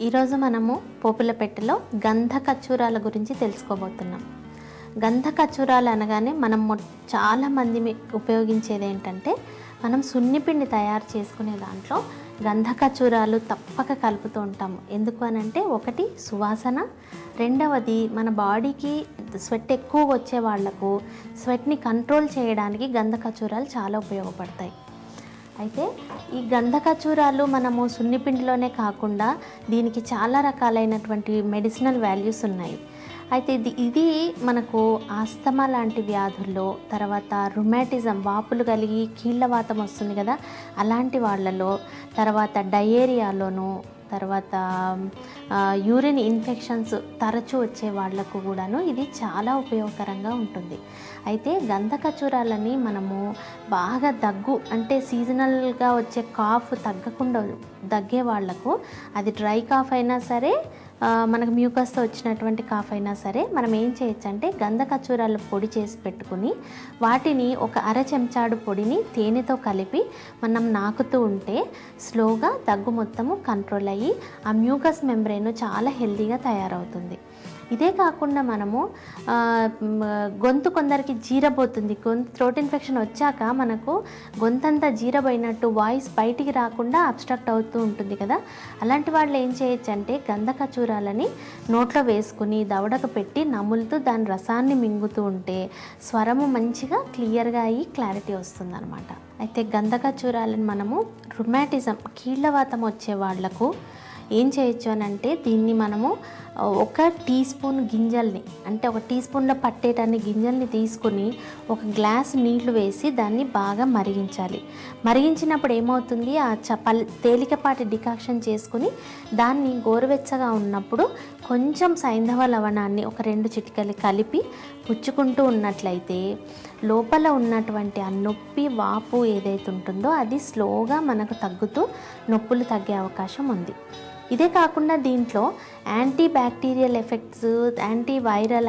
ఈరోజు మనము పోపుల పెట్టెలో గంధ ఖర్జూరాల గురించి తెలుసుకోబోతున్నాం. గంధ ఖర్జూరాలు అనగానే మనం చాలామంది ఉపయోగించేది ఏంటంటే, మనం సున్నిపిండి తయారు చేసుకునే దాంట్లో గంధ ఖర్జూరాలు తప్పక కలుపుతూ ఉంటాము. ఎందుకు అనంటే, ఒకటి సువాసన, రెండవది మన బాడీకి స్వెట్ ఎక్కువ వచ్చే వాళ్లకు స్వెట్ని కంట్రోల్ చేయడానికి గంధ ఖర్జూరాలు చాలా ఉపయోగపడతాయి. అయితే ఈ గంధ ఖర్జూరాలు మనము సున్నిపిండిలోనే కాకుండా దీనికి చాలా రకాలైనటువంటి మెడిసినల్ వాల్యూస్ ఉన్నాయి. అయితే ఇది మనకు ఆస్తమా లాంటి వ్యాధుల్లో, తర్వాత రుమాటిజం వాపులు కలిగి కీళ్ళవాతం వస్తుంది కదా, అలాంటి వాళ్ళలో, తర్వాత డయేరియాలోను, తర్వాత యూరిన్ ఇన్ఫెక్షన్స్ తరచూ వచ్చే వాళ్లకు కూడాను ఇది చాలా ఉపయోగకరంగా ఉంటుంది. అయితే గంధ ఖర్జూరాలని మనము బాగా దగ్గు అంటే సీజనల్గా వచ్చే కాఫ్ తగ్గకుండా దగ్గే వాళ్లకు, అది డ్రై కాఫ్ అయినా సరే, మనకు మ్యూకస్తో వచ్చినటువంటి కాఫ్ అయినా సరే, మనం ఏం చేయొచ్చు అంటే గంధ ఖర్జూరాలు పొడి చేసి పెట్టుకుని వాటిని ఒక అర చెంచాడు పొడిని తేనెతో కలిపి మనం నాకుతూ ఉంటే స్లోగా దగ్గు మొత్తము కంట్రోల్ అయ్యి ఆ మ్యూకస్ మెంబ్రెయిన్ చాలా హెల్తీగా తయారవుతుంది. ఇదే కాకుండా మనము గొంతు కొందరికి జీరబోతుంది, థ్రోట్ ఇన్ఫెక్షన్ వచ్చాక మనకు గొంతంతా జీరబోయినట్టు వాయిస్ బయటికి రాకుండా అబ్స్ట్రక్ట్ అవుతూ ఉంటుంది కదా, అలాంటి వాళ్ళు ఏం చేయొచ్చు అంటే గంధ ఖర్జూరాలని నోట్లో వేసుకుని దవడకు పెట్టి నములుతూ దాని రసాన్ని మింగుతూ ఉంటే స్వరము మంచిగా క్లియర్గా అయ్యి క్లారిటీ వస్తుందన్నమాట. అయితే గంధ ఖర్జూరాలను మనము రుమాటిజం కీళ్ళవాతం వచ్చే వాళ్లకు ఏం చేయొచ్చు అని అంటే, దీన్ని మనము ఒక టీ స్పూన్ గింజల్ని, అంటే ఒక టీ స్పూన్లో పట్టేటన్ని గింజల్ని తీసుకుని ఒక గ్లాస్ నీళ్లు వేసి దాన్ని బాగా మరిగించాలి. మరిగించినప్పుడు ఏమవుతుంది, ఆ తేలికపాటి డికాక్షన్ చేసుకుని దాన్ని గోరువెచ్చగా ఉన్నప్పుడు కొంచెం సైంధవ లవణాన్ని ఒక 2 చిటికలు కలిపి పుచ్చుకుంటూ ఉన్నట్లయితే లోపల ఉన్నటువంటి ఆ నొప్పి వాపు ఏదైతే ఉంటుందో అది స్లోగా మనకు తగ్గుతూ నొప్పులు తగ్గే అవకాశం ఉంది. ఇదే కాకుండా దీంట్లో anti bacterial effects, anti viral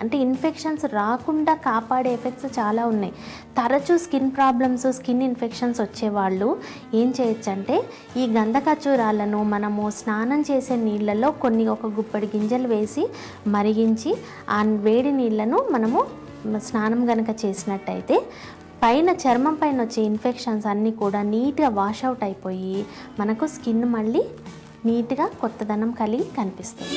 అంటే ఇన్ఫెక్షన్స్ రాకుండా కాపాడే ఎఫెక్ట్స్ చాలా ఉన్నాయి. తరచూ స్కిన్ ప్రాబ్లమ్స్, స్కిన్ ఇన్ఫెక్షన్స్ వచ్చేవాళ్ళు ఏం చేయొచ్చు అంటే, ఈ గంధ ఖర్జూరాలను మనము స్నానం చేసే నీళ్ళల్లో ఒక గుప్పెడి గింజలు వేసి మరిగించి ఆ వేడి నీళ్లను మనము స్నానం కనుక చేసినట్టయితే పైన చర్మం పైన వచ్చే ఇన్ఫెక్షన్స్ అన్నీ కూడా నీట్గా వాషౌట్ అయిపోయి మనకు స్కిన్ మళ్ళీ నీట్గా కొత్తదనం కలిగి కనిపిస్తుంది.